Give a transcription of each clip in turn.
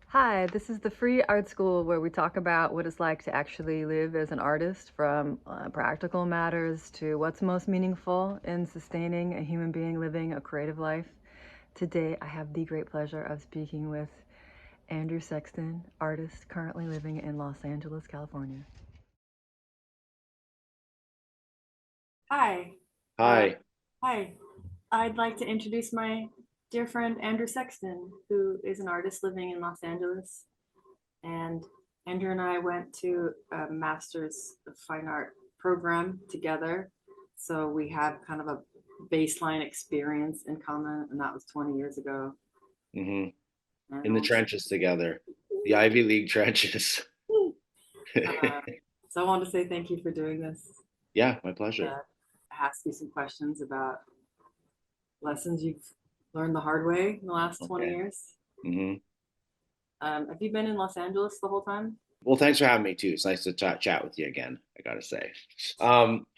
Hi, this is the Free Art School where we talk about what it's like to actually live as an artist, from practical matters to what's most meaningful in sustaining a human being living a creative life. Today, I have the great pleasure of speaking with Andrew Sexton, artist currently living in Los Angeles, California. Hi. Uh, Hi. hi. I'd like to introduce my dear friend Andrew Sexton, who is an artist living in Los Angeles. And Andrew and I went to a Master's of Fine Art program together. So we have kind of a baseline experience in common, and that was 20 years ago. hmm And In the trenches together, the Ivy League trenches. uh, so I want to say thank you for doing this. Yeah, my pleasure. Uh, ask you some questions about lessons you've learned the hard way in the last 20 Okay. years. hmm Have you been in Los Angeles the whole time? Well, thanks for having me too. It's nice to chat with you again, I gotta say.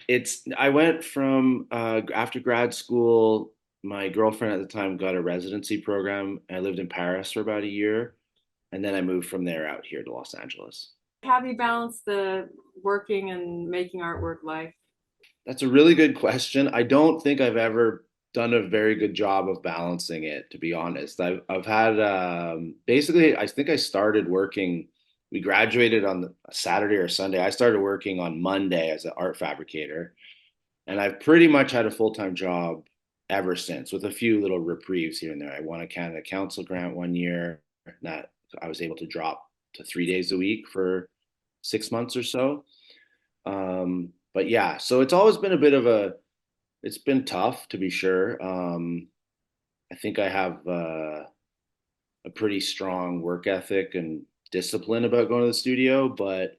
It's I went from after grad school, my girlfriend at the time got a residency program. I lived in Paris for about a year, and then I moved from there out here to Los Angeles. Have you balanced the working and making artwork life? That's a really good question. I don't think I've ever done a very good job of balancing it, to be honest. I've had basically, I think I started working. We graduated on the Saturday or Sunday. I started working on Monday as an art fabricator, and I've pretty much had a full-time job ever since, with a few little reprieves here and there. I won a Canada Council grant one year that I was able to drop to 3 days a week for 6 months or so. But yeah, so it's always been a bit of it's been tough to be sure. I think I have a pretty strong work ethic and discipline about going to the studio, but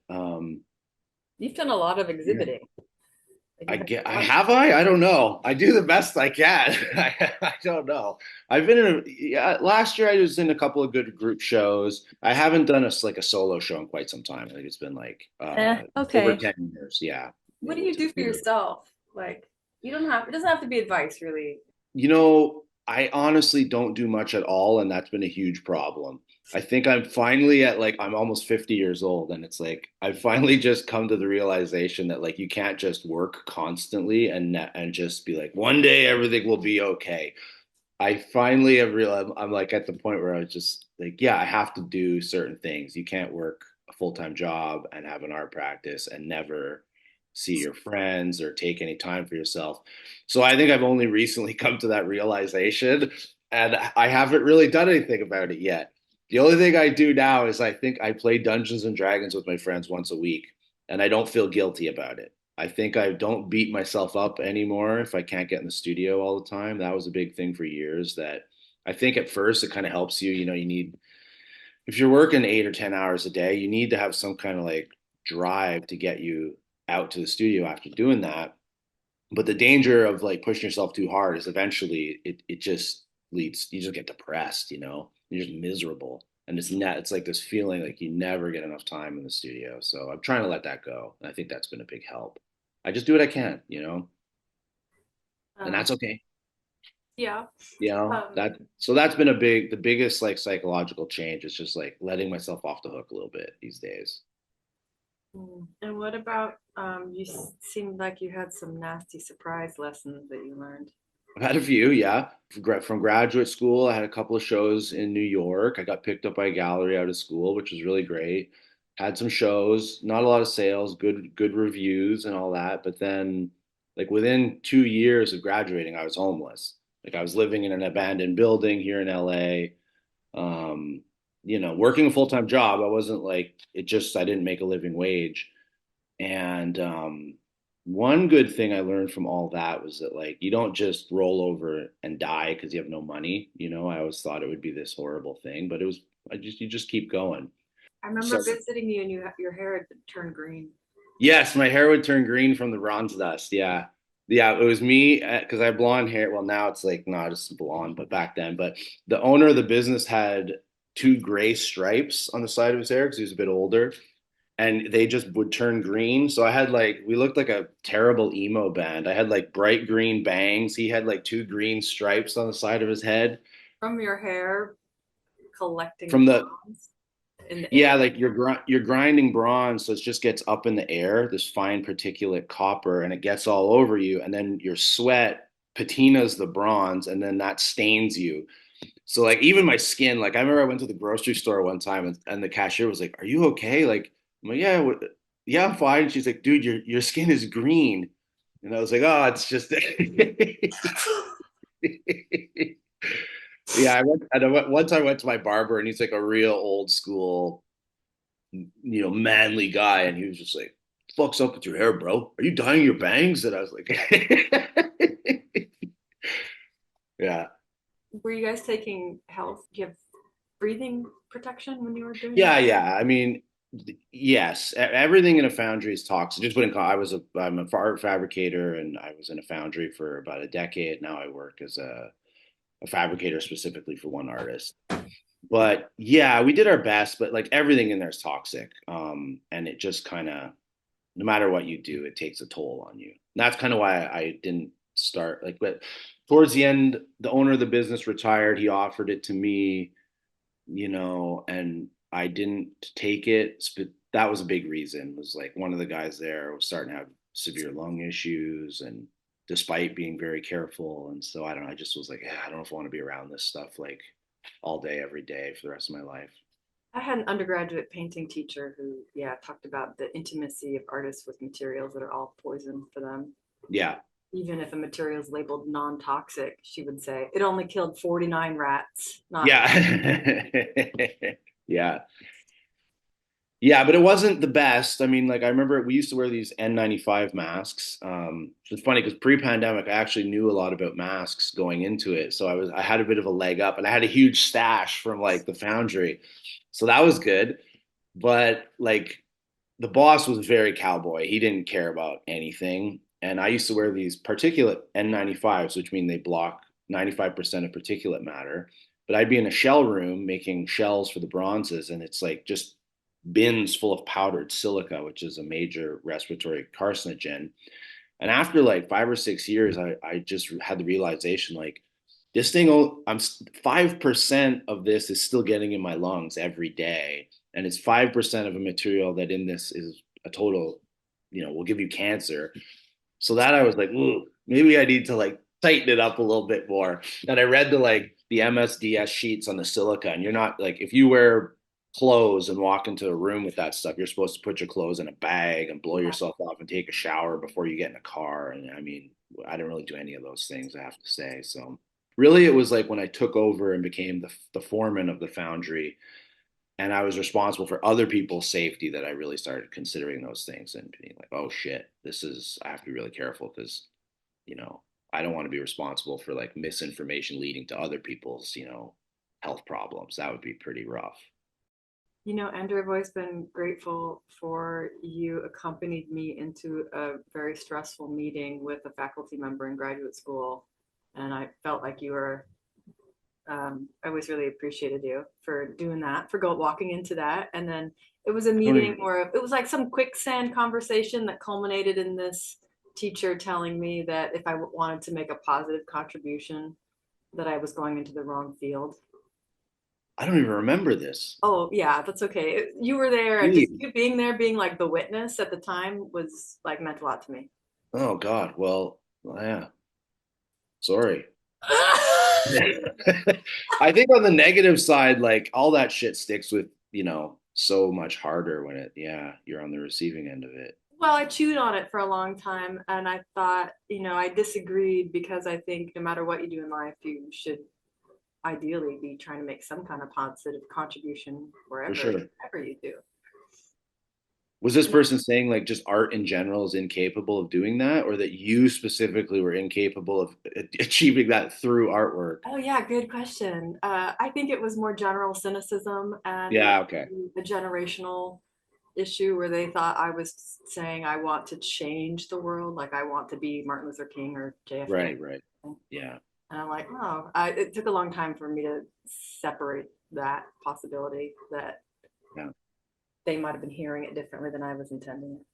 You've done a lot of yeah. exhibiting. Like I you've had get, a lot of I don't know. I do the best I can. I don't know. I've been in yeah, last year I was in a couple of good group shows. I haven't done like a solo show in quite some time. I think it's been like over Okay. 10 years. Yeah. what do In you to do for do. yourself? Like you don't have it doesn't have to be advice really. I honestly don't do much at all, and that's been a huge problem. I think I'm finally at like I'm almost 50 years old, and it's like I've finally just come to the realization that like you can't just work constantly and just be like one day everything will be okay. I finally have realized I'm like at the point where I was just like, yeah, I have to do certain things. You can't work a full-time job and have an art practice and never see your friends or take any time for yourself. So I think I've only recently come to that realization, and I haven't really done anything about it yet. The only thing I do now is I think I play Dungeons and Dragons with my friends once a week, and I don't feel guilty about it. I think I don't beat myself up anymore if I can't get in the studio all the time. That was a big thing for years that I think at first it kind of helps you. You know, you need, if you're working 8 or 10 hours a day, you need to have some kind of like drive to get you out to the studio after doing that. But the danger of like pushing yourself too hard is eventually it just leads, you just get depressed, you know, you're just miserable. And it's like this feeling like you never get enough time in the studio. So I'm trying to let that go. And I think that's been a big help. I just do what I can, you know, and Um, that's okay. yeah. You know, Um, that's been the biggest like psychological change is just like letting myself off the hook a little bit these days. and what about you seemed like you had some nasty surprise lessons that you learned. I've had a few, yeah. From graduate school, I had a couple of shows in New York. I got picked up by a gallery out of school, which was really great. Had some shows, not a lot of sales, good reviews and all that. But then, like within 2 years of graduating, I was homeless. Like I was living in an abandoned building here in LA. Um, working a full-time job. I wasn't like it just I didn't make a living wage. And one good thing I learned from all that was that like you don't just roll over and die because you have no money. You know, I always thought it would be this horrible thing, but it was I just you just keep going. I remember So visiting you and your hair had turned green. yes, my hair would turn green from the bronze dust. Yeah. Yeah, it was me because I have blonde hair. Well, now it's like not just blonde, but back then. But the owner of the business had two gray stripes on the side of his hair because he was a bit older, and they just would turn green. So I had like we looked like a terrible emo band. I had like bright green bangs. He had like two green stripes on the side of his head From your hair collecting from the bronze. in the Yeah, air. like you're grinding bronze, so it just gets up in the air, this fine particulate copper, and it gets all over you, and then your sweat patinas the bronze, and then that stains you. So like even my skin, like I remember I went to the grocery store one time, and the cashier was like, "Are you okay?" Like I'm like, "Yeah, yeah, I'm fine." She's like, "Dude, your skin is green," and I was like, "Oh, it's just." Yeah, one time I went to my barber, and he's like a real old school, manly guy, and he was just like, "Fuck's up with your hair, bro? Are you dyeing your bangs?" And I was like, "Yeah, Were you guys taking health? Do you have breathing protection when you were doing that? yeah." I mean, yes, everything in a foundry is toxic. Just wouldn't call. I'm a art fabricator, and I was in a foundry for about a decade. Now I work as a fabricator specifically for one artist. But yeah, we did our best, but like everything in there is toxic. And it just kind of, no matter what you do, it takes a toll on you. And that's kind of why I didn't start like, but towards the end, the owner of the business retired. He offered it to me, and I didn't take it. But that was a big reason. Was like one of the guys there was starting to have severe lung issues, and despite being very careful. And so I don't know. I just was like, I don't know if I want to be around this stuff like all day, every day for the rest of my life. I had an undergraduate painting teacher who, yeah, talked about the intimacy of artists with materials that are all poison for them. Yeah. Even if a material is labeled non-toxic, she would say it only killed 49 rats, not. Yeah. Yeah. Yeah, but it wasn't the best. I mean, like I remember we used to wear these N95 masks. It's funny because pre-pandemic, I actually knew a lot about masks going into it, so I had a bit of a leg up, and I had a huge stash from like the foundry, so that was good. But like the boss was very cowboy. He didn't care about anything, and I used to wear these particulate N95s, which mean they block 95% of particulate matter. But I'd be in a shell room making shells for the bronzes, and it's like just bins full of powdered silica, which is a major respiratory carcinogen. And after like 5 or 6 years, I just had the realization like this thing, I'm 5% of this is still getting in my lungs every day. And it's 5% of a material that in this is a total, will give you cancer. So that I was like, ooh, maybe I need to like tighten it up a little bit more. And I read the MSDS sheets on the silica, and you're not like if you wear clothes and walk into a room with that stuff, you're supposed to put your clothes in a bag and blow Yeah. yourself off and take a shower before you get in a car. And I mean, I didn't really do any of those things, I have to say. So really, it was like when I took over and became the foreman of the foundry, and I was responsible for other people's safety, that I really started considering those things and being like, oh shit, I have to be really careful because, you know, I don't want to be responsible for like misinformation leading to other people's, health problems. That would be pretty rough. Andrew, I've always been grateful for you accompanied me into a very stressful meeting with a faculty member in graduate school. And I felt like you were, I always really appreciated you for doing that, for walking into that. And then it was a I don't meeting even, where it was like some quicksand conversation that culminated in this teacher telling me that if I wanted to make a positive contribution, that I was going into the wrong field. I don't even remember this. Oh, yeah, that's okay. You were there, and just Jeez. you being there, being like the witness at the time was like meant a lot to me. Oh God. Well, yeah. Sorry. I think on the negative side, like all that shit sticks with, so much harder when you're on the receiving end of it. Well, I chewed on it for a long time, and I thought, I disagreed because I think no matter what you do in life, you should ideally be trying to make some kind of positive contribution For wherever sure. whatever you do. Was this person saying like just art in general is incapable of doing that, or that you specifically were incapable of achieving that through artwork? Oh yeah, good question. I think it was more general cynicism and Yeah, okay. a generational issue where they thought I was saying I want to change the world, like I want to be Martin Luther King or JFK. Right, right. Yeah. And I'm like, oh, it took a long time for me to separate that possibility that Yeah. they might have been hearing it differently than I was intending it.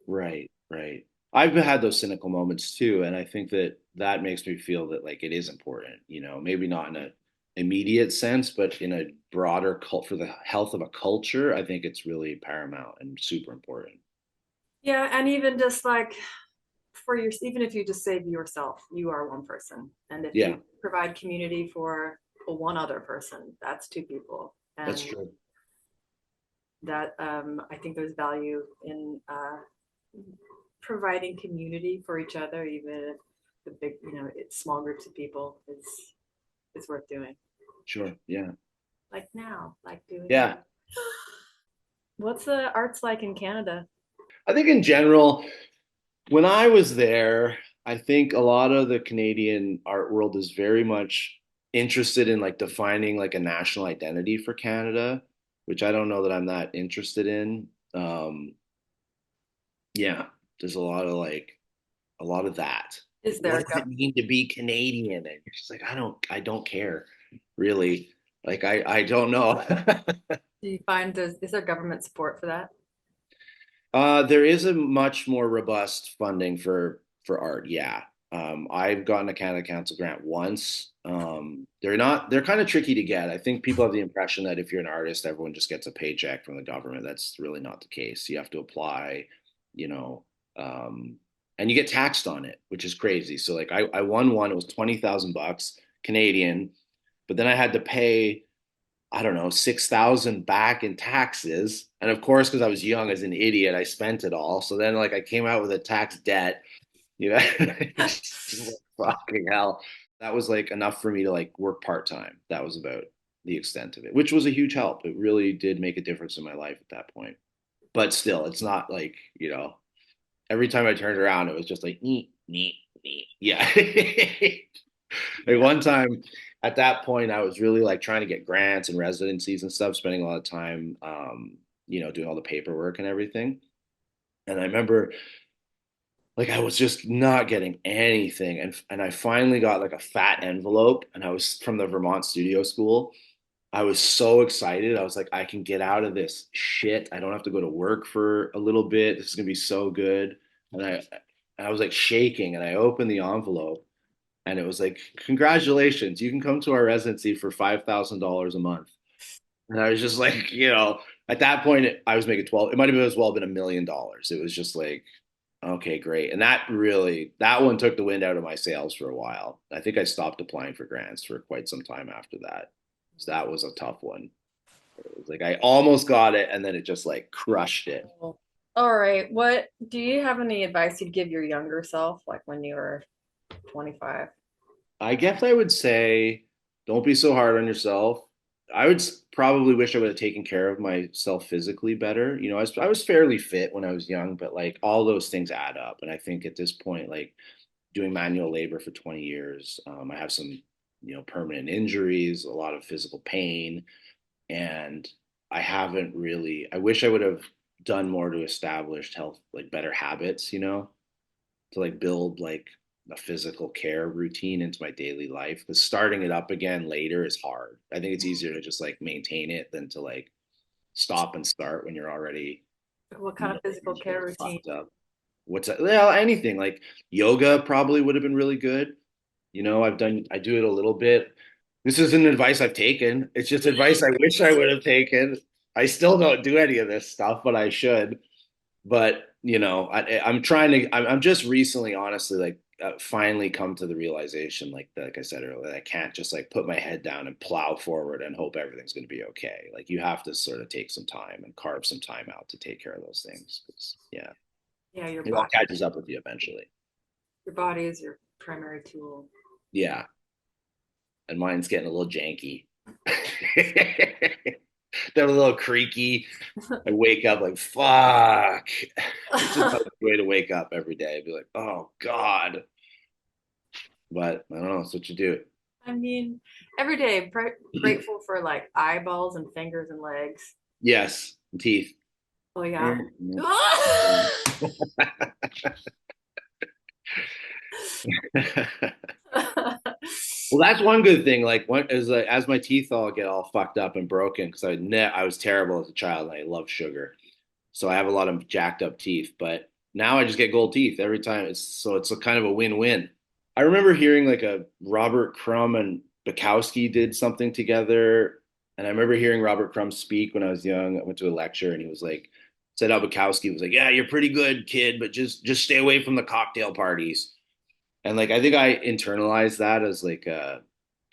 Right, right. I've had those cynical moments too, and I think that makes me feel that like it is important, maybe not in a immediate sense, but in a broader cult for the health of a culture, I think it's really paramount and super important. Yeah, and even just like for your, even if you just save yourself, you are one person, and if Yeah, you provide community for one other person, that's two people, that's and true. that I think there's value in providing community for each other, even if the big, it's small groups of people. It's worth doing. Sure. Yeah. Like now, like doing Yeah. this. What's the arts like in Canada? I think in general, when I was there, I think a lot of the Canadian art world is very much interested in like defining like a national identity for Canada, which I don't know that I'm that interested in. Yeah, there's a lot of that. Like, Is there what a does it mean to be Canadian? And you're just like, I don't care, really. Like, I don't know. do you find is there government support for that? There is a much more robust funding for art. Yeah, I've gotten a Canada Council grant once. They're kind of tricky to get. I think people have the impression that if you're an artist, everyone just gets a paycheck from the government. That's really not the case. You have to apply, you know, um, and you get taxed on it, which is crazy. So like I won one. It was 20,000 bucks Canadian, but then I had to pay I don't know, 6,000 back in taxes. And of course, because I was young as an idiot, I spent it all. So then like I came out with a tax debt, you know, fucking hell. That was like enough for me to like work part-time. That was about the extent of it, which was a huge help. It really did make a difference in my life at that point. But still, it's not like, every time I turned around, it was just like neat, neat, neat. Yeah. Like Yeah. one time at that point, I was really like trying to get grants and residencies and stuff, spending a lot of time, doing all the paperwork and everything. And I remember like I was just not getting anything. And I finally got like a fat envelope and I was from the Vermont Studio School. I was so excited. I was like, I can get out of this shit. I don't have to go to work for a little bit. This is gonna be so good. And I was like shaking and I opened the envelope and it was like, congratulations, you can come to our residency for $5,000 a month. And I was just like, at that point, I was making 12. It might have as well been $1 million. It was just like, okay, great. And that one took the wind out of my sails for a while. I think I stopped applying for grants for quite some time after that. So that was a tough one. It was like I almost got it, and then it just like crushed it. Cool. All right. What do you have any advice you'd give your younger self, like when you were 25? I guess I would say don't be so hard on yourself. I would probably wish I would have taken care of myself physically better. I was fairly fit when I was young, but like all those things add up. And I think at this point, like doing manual labor for 20 years, I have some, permanent injuries, a lot of physical pain, and I wish I would have done more to establish health, like better habits, to like build like a physical care routine into my daily life because starting it up again later is hard. I think it's easier to just like maintain it than to like stop and start when you're already What kind of physical care routine? fucked up. What's that? Well, anything like yoga probably would have been really good. I do it a little bit. This isn't advice I've taken. It's just advice I wish I would have taken. I still don't do any of this stuff, but I should. But I'm trying to. I'm just recently, honestly, like finally come to the realization, like I said earlier, that I can't just like put my head down and plow forward and hope everything's going to be okay. Like you have to sort of take some time and carve some time out to take care of those things. 'Cause, yeah, Yeah, your it all body. catches up with you eventually. Your body is your primary tool. Yeah, and mine's getting a little janky. They're a little creaky. I wake up like fuck. It's just a way to wake up every day. I'd be like, oh God. But I don't know. It's what you do. I mean, every day, grateful for like eyeballs and fingers and legs. Yes, teeth. Oh yeah. Mm-hmm. Well, that's one good thing. Like, as my teeth all get all fucked up and broken because I was terrible as a child and I love sugar, so I have a lot of jacked up teeth. But now I just get gold teeth every time. It's a kind of a win-win. I remember hearing like a Robert Crumb and Bukowski did something together. And I remember hearing Robert Crumb speak when I was young. I went to a lecture and he was like, said how Bukowski was like, yeah, you're pretty good, kid, but just stay away from the cocktail parties. And like I think I internalized that as like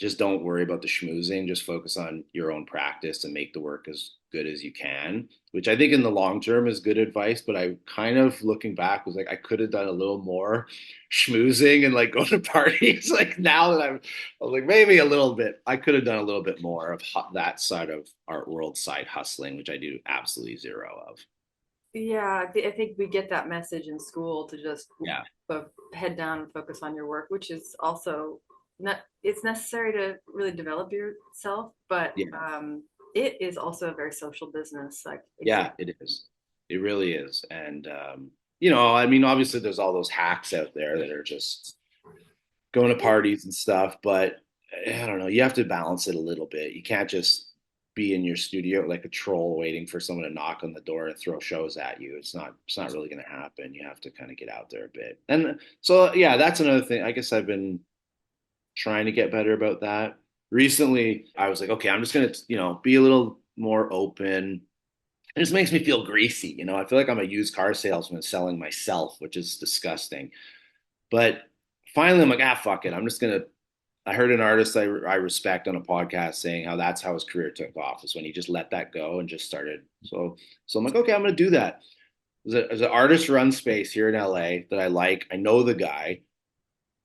just don't worry about the schmoozing, just focus on your own practice and make the work as good as you can, which I think in the long term is good advice, but I kind of looking back was like I could have done a little more schmoozing and like go to parties. Like now that I was like maybe a little bit, I could have done a little bit more of that side of art world side hustling, which I do absolutely zero of. Yeah, I think we get that message in school to just Yeah. head down and focus on your work, which is also not, it's necessary to really develop yourself, but Yeah. it is also a very social business. Like, Yeah, it is. It really is. And I mean, obviously there's all those hacks out there that are just going to parties and stuff, but I don't know, you have to balance it a little bit. You can't just be in your studio like a troll waiting for someone to knock on the door and throw shows at you. It's not really going to happen. You have to kind of get out there a bit. And so yeah, that's another thing. I guess I've been trying to get better about that. Recently, I was like, okay, I'm just going to, be a little more open. It just makes me feel greasy. I feel like I'm a used car salesman selling myself, which is disgusting. But finally, I'm like, fuck it. I'm just gonna. I heard an artist I respect on a podcast saying how that's how his career took off is when he just let that go and just started. So I'm like, okay, I'm gonna do that. There's an artist run space here in LA that I like. I know the guy.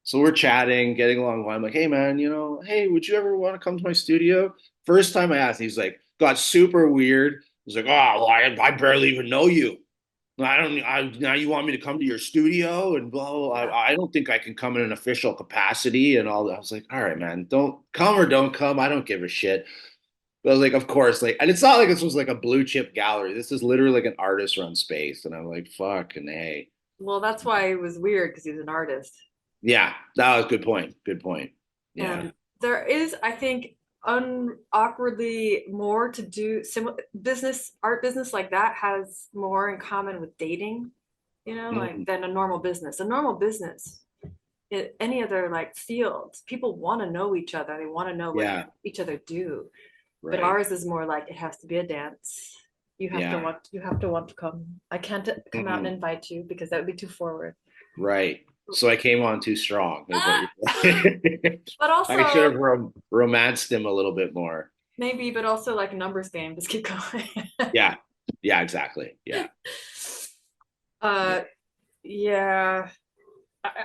So we're chatting, getting along. I'm like, hey man, hey, would you ever want to come to my studio? First time I asked, he's like, got super weird. He's like, oh, well, I barely even know you. I don't. Now you want me to come to your studio and blah, blah, blah. yeah. I don't think I can come in an official capacity and all that. I was like, all right, man, don't come or don't come. I don't give a shit. But I was like, of course, like, and it's not like this was like a blue chip gallery. This is literally like an artist run space, and I'm like, fucking hey, Well, that's why it was weird because he's an artist. yeah, that was a good point. Good point. Yeah. And there is, I think, awkwardly more to do. Art business like that has more in common with dating, like Mhm. than a normal business. A normal business, any other like field, people want to know each other. They want to know what Yeah. each other do. But Right. ours is more like it has to be a dance. Yeah. You have to want to come. I can't come out and Mhm. invite you because that would be too forward. Right. So I came on too strong, is what you're saying. But I should have also romanced him a little bit more. maybe, but also like a numbers game. Just keep going. Yeah. Yeah, exactly. Yeah. Yeah. uh, yeah.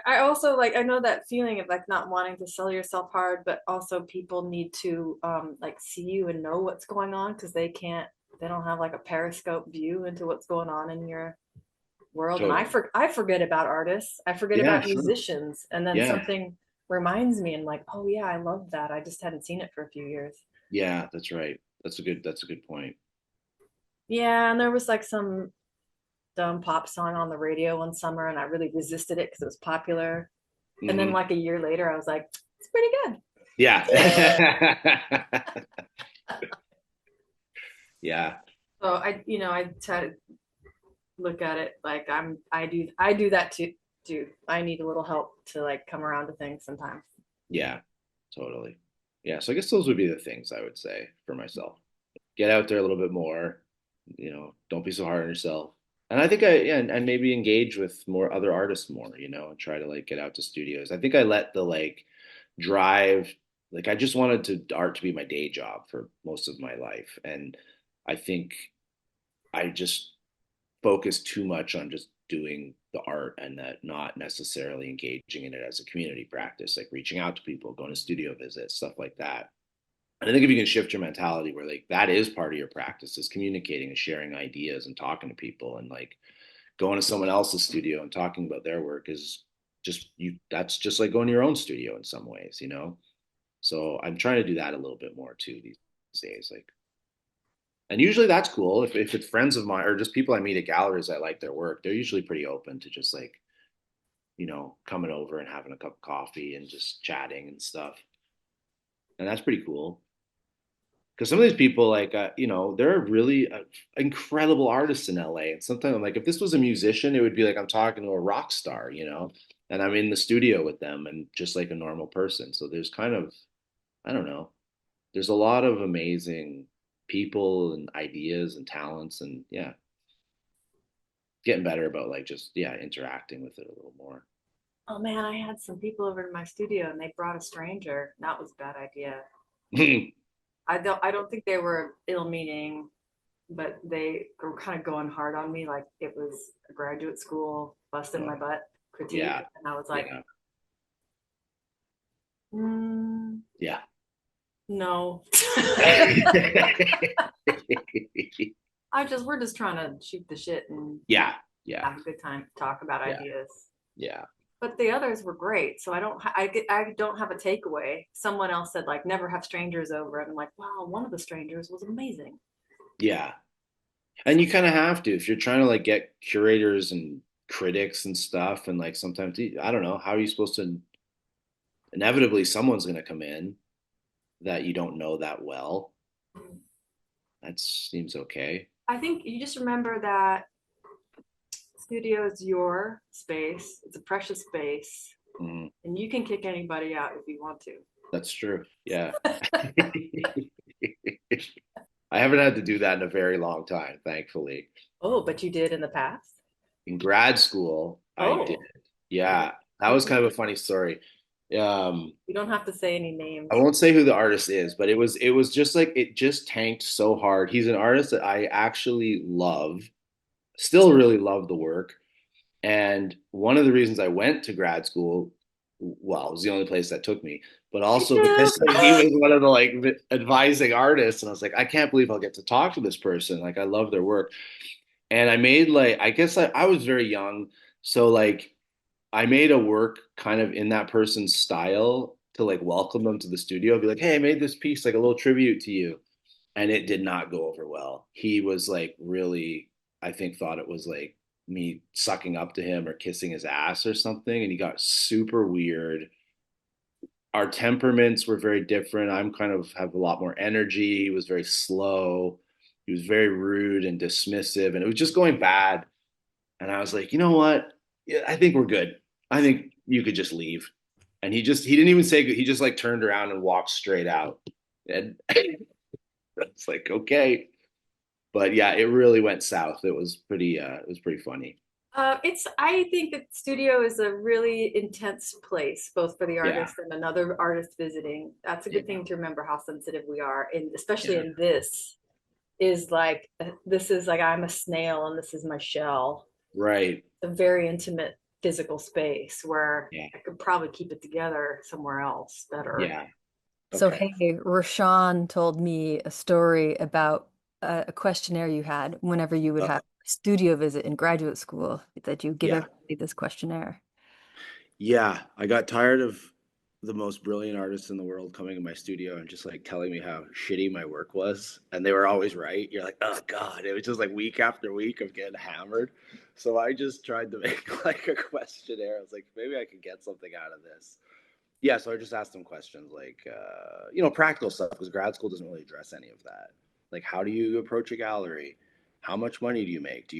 I also like I know that feeling of like not wanting to sell yourself hard, but also people need to like see you and know what's going on because they don't have like a periscope view into what's going on in your world. And Totally. I forget about artists. I forget Yeah, about sure. musicians. And then Yeah. something reminds me and like, oh yeah, I love that. I just hadn't seen it for a few years. Yeah, that's right. That's a good point. Yeah, and there was like some dumb pop song on the radio one summer and I really resisted it because it was popular. And then Hmm. like a year later, I was like, it's pretty good. Yeah. Yeah. So I try to look at it like I do that too. I need a little help to like come around to things sometimes. Yeah. Totally. Yeah. So I guess those would be the things I would say for myself. Get out there a little bit more, don't be so hard on yourself. And I think yeah, and maybe engage with more other artists more, and try to like get out to studios. I think I let the like drive, like I just wanted art to be my day job for most of my life. And I think I just focused too much on just doing the art and that not necessarily engaging in it as a community practice, like reaching out to people, going to studio visits, stuff like that. And I think if you can shift your mentality where like that is part of your practice is communicating and sharing ideas and talking to people and like going to someone else's studio and talking about their work is just that's just like going to your own studio in some ways. So I'm trying to do that a little bit more too these days. Like, and usually that's cool if it's friends of mine or just people I meet at galleries that like their work, they're usually pretty open to just like, coming over and having a cup of coffee and just chatting and stuff. And that's pretty cool. Because some of these people, like, they're really incredible artists in LA. And sometimes I'm like, if this was a musician, it would be like I'm talking to a rock star, and I'm in the studio with them and just like a normal person. So there's kind of I don't know. There's a lot of amazing people and ideas and talents, and yeah, getting better about like just yeah interacting with it a little more. Oh man, I had some people over to my studio and they brought a stranger. That was a bad idea. I don't think they were ill meaning, but they were kind of going hard on me like it was a graduate school busting Oh, my butt critique. yeah, And I was like, yeah, mm, yeah. no. We're just trying to shoot the shit and Yeah, yeah, have a good time, talk about yeah, ideas. yeah, But the others were great, so I don't have a takeaway. Someone else said like never have strangers over, and I'm like, wow, one of the strangers was amazing. yeah. And you kind of have to if you're trying to like get curators and critics and stuff, and like sometimes I don't know how are you supposed to. Inevitably, someone's going to come in that you don't know that well. That seems okay. I think you just remember that studio is your space. It's a precious space, Mm, and you can kick anybody out if you want to. that's true. Yeah. I haven't had to do that in a very long time, thankfully. Oh, but you did in the past. In grad school, I did. Oh, Yeah, that was okay. kind of a funny story. Um, You don't have to say any I names. won't say who the artist is, but it was just like it just tanked so hard. He's an artist that I actually love, still really love the work. And one of the reasons I went to grad school, well, it was the only place that took me, but Me also too. because he was one of the like advising artists, and I was like, I can't believe I'll get to talk to this person. Like, I love their work. And I made like, I guess I was very young, so like I made a work kind of in that person's style to like welcome them to the studio, be like, hey, I made this piece, like a little tribute to you. And it did not go over well. He was like really, I think, thought it was like me sucking up to him or kissing his ass or something. And he got super weird. Our temperaments were very different. I'm kind of have a lot more energy. He was very slow. He was very rude and dismissive. And it was just going bad. And I was like, you know what? Yeah, I think we're good. I think you could just leave. And he didn't even say good. He just like turned around and walked straight out. And it's like, okay. But yeah, it really went south. It was pretty funny. I think that studio is a really intense place, both for the Yeah. artist and another artist visiting. That's a Yeah. good thing to remember how sensitive we are, and especially Yeah. in this is like I'm a snail and this is my shell. Right. A very intimate physical space where Yeah. I could probably keep it together somewhere else better. Yeah. So, Okay. hey, Rashawn told me a story about a questionnaire you had whenever you would have Uh, a studio visit in graduate school, that you give yeah. everybody this questionnaire. Yeah. I got tired of the most brilliant artists in the world coming in my studio and just like telling me how shitty my work was. And they were always right. You're like, oh God. It was just like week after week of getting hammered. So I just tried to make like a questionnaire. I was like, maybe I could get something out of this. Yeah, so I just asked them questions like, practical stuff because grad school doesn't really address any of that. Like, how do you approach a gallery? How much money do you make?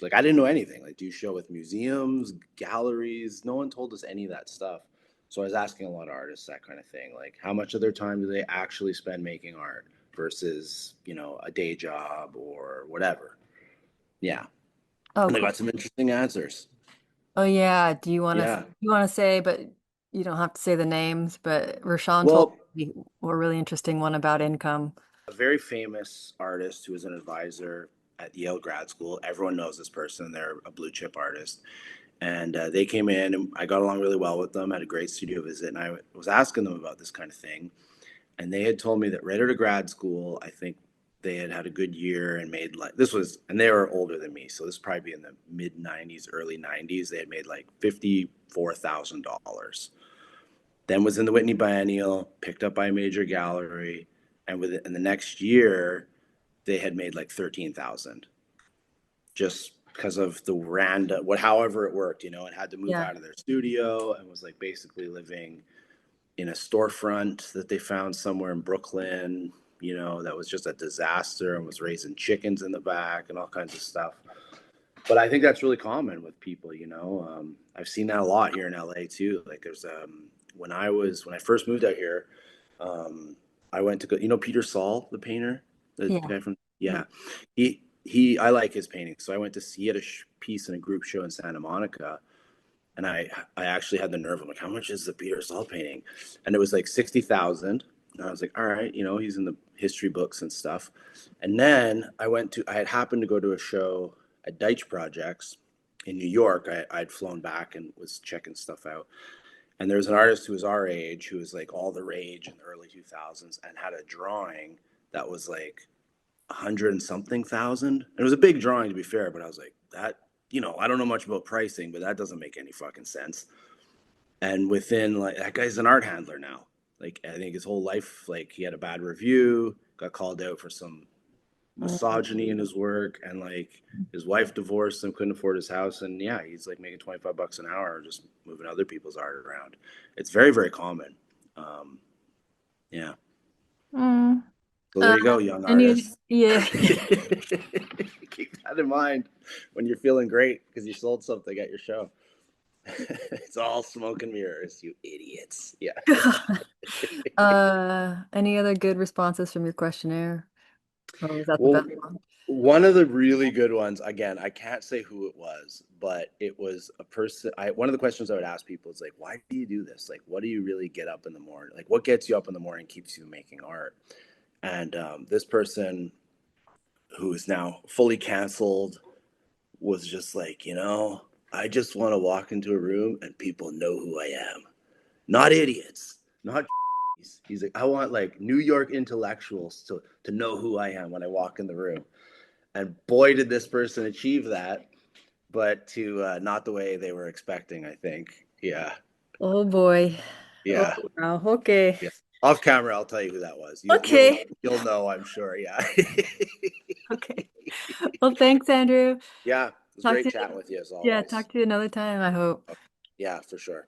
Like, I didn't know anything. Like, do you show with museums, galleries? No one told us any of that stuff. So I was asking a lot of artists that kind of thing. Like, how much of their time do they actually spend making art versus, a day job or whatever? Yeah. Oh, And I cool. got some interesting answers. Oh, yeah. Yeah. You want to say, but you don't have to say the names, but Rashawn told Well, me a really interesting one about income. a very famous artist who is an advisor at Yale grad school. Everyone knows this person. They're a blue chip artist. And they came in, and I got along really well with them, had a great studio visit. And I was asking them about this kind of thing. And they had told me that right out of grad school, I think they had had a good year and made like and they were older than me. So this probably be in the mid 90s, early 90s. They had made like $54,000. Then was in the Whitney Biennial, picked up by a major gallery. And in the next year, they had made like 13,000 just because of the random however it worked, and had to move Yeah. out of their studio and was like basically living in a storefront that they found somewhere in Brooklyn, that was just a disaster and was raising chickens in the back and all kinds of stuff. But I think that's really common with people. I've seen that a lot here in LA too. Like there's when I first moved out here, I went to go, you know, Peter Saul, the painter, the Yeah. guy from, Yeah. yeah, I like his paintings. So I went to see at a piece in a group show in Santa Monica, and I actually had the nerve. I'm like, how much is the Peter Saul painting? And it was like 60,000. And I was like, all right, you know, he's in the history books and stuff. And then I had happened to go to a show at Deitch Projects in New York. I'd flown back and was checking stuff out. And there's an artist who was our age, who was like all the rage in the early 2000s, and had a drawing that was like 100 and something thousand. It was a big drawing, to be fair, but I was like, that, you know, I don't know much about pricing, but that doesn't make any fucking sense. And within, like, that guy's an art handler now. Like, I think his whole life, like, he had a bad review, got called out for some Mm. misogyny in his work, and like his wife divorced him, couldn't afford his house, and yeah, he's like making $25 an hour just moving other people's art around. It's very, very common. um yeah, Mm. so there Uh, you go, young and you, artists. yeah. Keep that in mind when you're feeling great because you sold something at your show. It's all smoke and mirrors, you idiots. Yeah. Any other good responses from your questionnaire? Or was that the Well, best one? one of the really good ones, again, I can't say who it was, but it was a person. One of the questions I would ask people is like, why do you do this? Like, what do you really get up in the morning? Like, what gets you up in the morning, keeps you making art? And this person, who is now fully canceled, was just like, you know, I just want to walk into a room and people know who I am. Not idiots, not he's like, I want like New York intellectuals to know who I am when I walk in the room. And boy, did this person achieve that, but to not the way they were expecting, I think. Yeah, Oh boy. Oh yeah, wow. Okay. yeah. Off camera, I'll tell you who that was. Okay. You'll know, I'm sure. Yeah. Okay. Well, thanks, Andrew. Yeah, it was Talk great to chatting with you as Yeah, always. talk to you another time, I hope. Yeah, for sure.